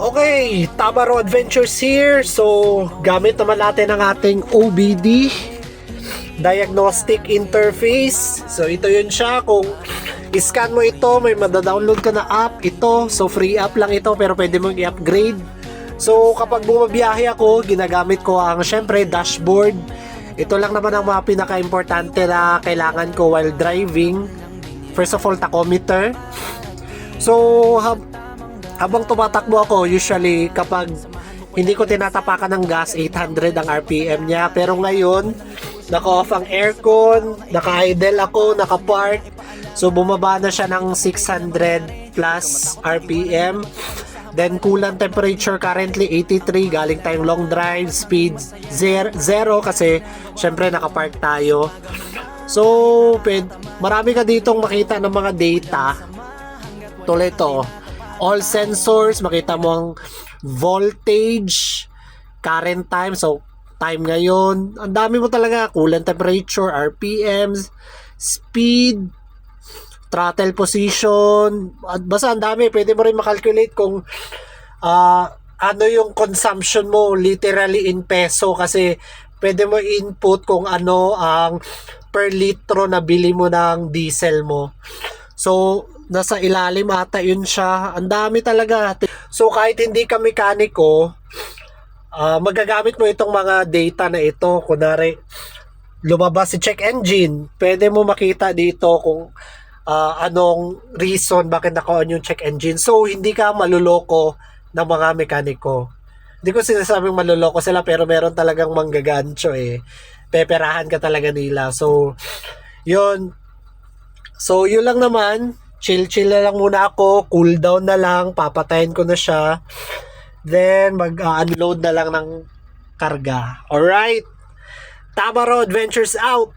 Okay, Tamaro Adventures here. So, gamit naman natin ang ating OBD Diagnostic Interface. So, ito yun siya. Kung iscan mo ito, may madadownload ka na app. Ito, so free app lang ito pero pwede mong i-upgrade. So, kapag bumabiyahe ako, ginagamit ko ang syempre dashboard. Ito lang naman ang mga pinaka-importante na kailangan ko while driving. First of all, tachometer. So, habang tumatakbo ako, usually kapag hindi ko tinatapakan ng gas, 800 ang RPM niya. Pero ngayon, naka-off ang aircon, naka-idle ako, naka-park. So bumaba na siya ng 600 plus RPM. Then coolant temperature currently 83, galing tayong long drive, speed 0 kasi syempre naka-park tayo. So, marami ka ditong makita ng mga data. Tuloy ito. All sensors, makita mo ang voltage, current time, so time ngayon. Ang dami mo talaga, coolant temperature, RPMs, speed, throttle position. Basta ang dami, pwede mo rin makalculate kung ano yung consumption mo literally in peso kasi pwede mo input kung ano ang per litro na bili mo ng diesel mo. So, nasa ilalim ata yun siya. Ang dami talaga. So, kahit hindi ka mekaniko, magagamit mo itong mga data na ito. Kunwari, lumabas si check engine. Pwede mo makita dito kung anong reason bakit naka-on yung check engine. So, hindi ka maluloko ng mga mekaniko. Hindi ko sinasabing maluloko sila pero meron talagang manggagancho eh. Peperahan ka talaga nila. So, yun. So, yun lang naman. Chill na lang muna ako. Cool down na lang. Papatayin ko na siya. Then, mag-unload na lang ng karga. Alright. Tamaro Adventures out.